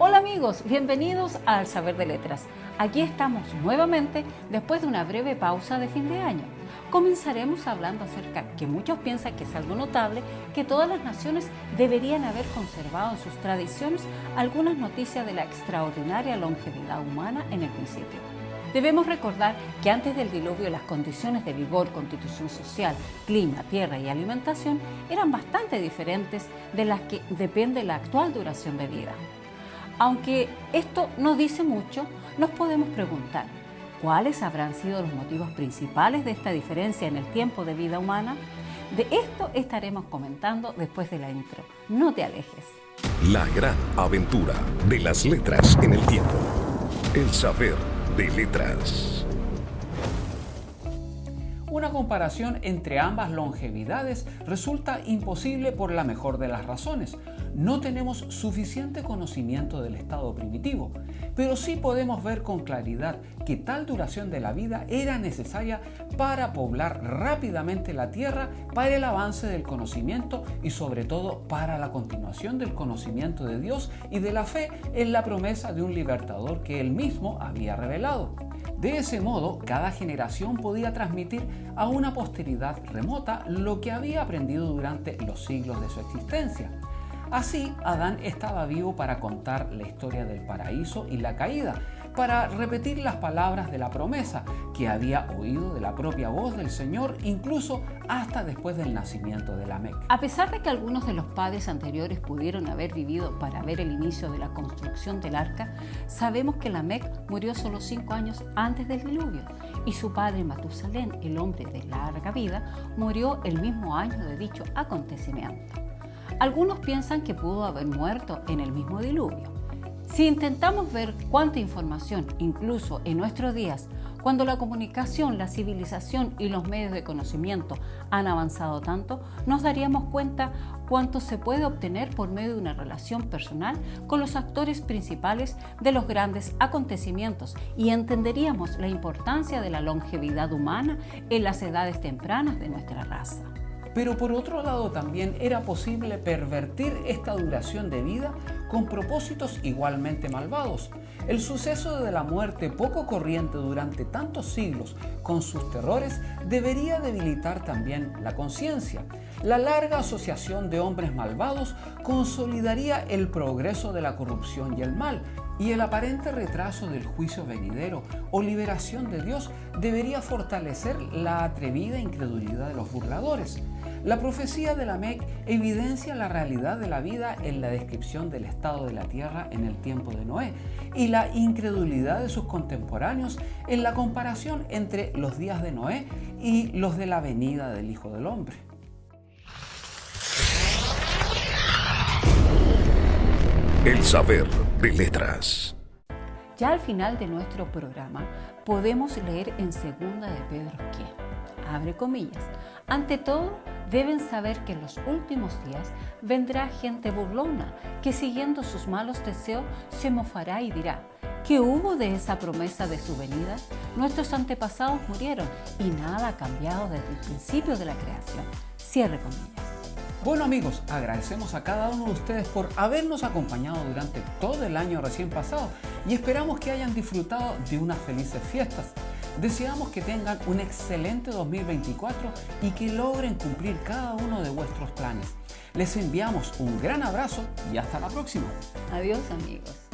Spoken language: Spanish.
Hola amigos, bienvenidos al Saber de Letras. Aquí estamos nuevamente después de una breve pausa de fin de año. Comenzaremos hablando acerca que muchos piensan que es algo notable que todas las naciones deberían haber conservado en sus tradiciones algunas noticias de la extraordinaria longevidad humana en el principio. Debemos recordar que antes del diluvio las condiciones de vigor, constitución social, clima, tierra y alimentación eran bastante diferentes de las que depende la actual duración de vida. Aunque esto no dice mucho, nos podemos preguntar, ¿cuáles habrán sido los motivos principales de esta diferencia en el tiempo de vida humana? De esto estaremos comentando después de la intro. No te alejes. La gran aventura de las letras en el tiempo. El saber de letras. Una comparación entre ambas longevidades resulta imposible por la mejor de las razones. No tenemos suficiente conocimiento del estado primitivo, pero sí podemos ver con claridad que tal duración de la vida era necesaria para poblar rápidamente la tierra, para el avance del conocimiento y sobre todo para la continuación del conocimiento de Dios y de la fe en la promesa de un libertador que Él mismo había revelado. De ese modo, cada generación podía transmitir a una posteridad remota lo que había aprendido durante los siglos de su existencia. Así, Adán estaba vivo para contar la historia del paraíso y la caída, para repetir las palabras de la promesa que había oído de la propia voz del Señor, incluso hasta después del nacimiento de Lamec. A pesar de que algunos de los padres anteriores pudieron haber vivido para ver el inicio de la construcción del arca, sabemos que Lamec murió solo 5 años antes del diluvio y su padre Matusalén, el hombre de larga vida, murió el mismo año de dicho acontecimiento. Algunos piensan que pudo haber muerto en el mismo diluvio. Si intentamos ver cuánta información, incluso en nuestros días, cuando la comunicación, la civilización y los medios de conocimiento han avanzado tanto, nos daríamos cuenta cuánto se puede obtener por medio de una relación personal con los actores principales de los grandes acontecimientos y entenderíamos la importancia de la longevidad humana en las edades tempranas de nuestra raza. Pero por otro lado también era posible pervertir esta duración de vida con propósitos igualmente malvados. El suceso de la muerte poco corriente durante tantos siglos con sus terrores debería debilitar también la conciencia. La larga asociación de hombres malvados consolidaría el progreso de la corrupción y el mal, y el aparente retraso del juicio venidero o liberación de Dios debería fortalecer la atrevida incredulidad de los burladores. La profecía de Lamec evidencia la realidad de la vida en la descripción del estado de la tierra en el tiempo de Noé y la incredulidad de sus contemporáneos en la comparación entre los días de Noé y los de la venida del Hijo del Hombre. El saber de letras. Ya al final de nuestro programa podemos leer en 2 de Pedro que, abre comillas, ante todo deben saber que en los últimos días vendrá gente burlona que siguiendo sus malos deseos se mofará y dirá, ¿qué hubo de esa promesa de su venida? Nuestros antepasados murieron y nada ha cambiado desde el principio de la creación. Cierre comillas. Bueno amigos, agradecemos a cada uno de ustedes por habernos acompañado durante todo el año recién pasado y esperamos que hayan disfrutado de unas felices fiestas. Deseamos que tengan un excelente 2024 y que logren cumplir cada uno de vuestros planes. Les enviamos un gran abrazo y hasta la próxima. Adiós amigos.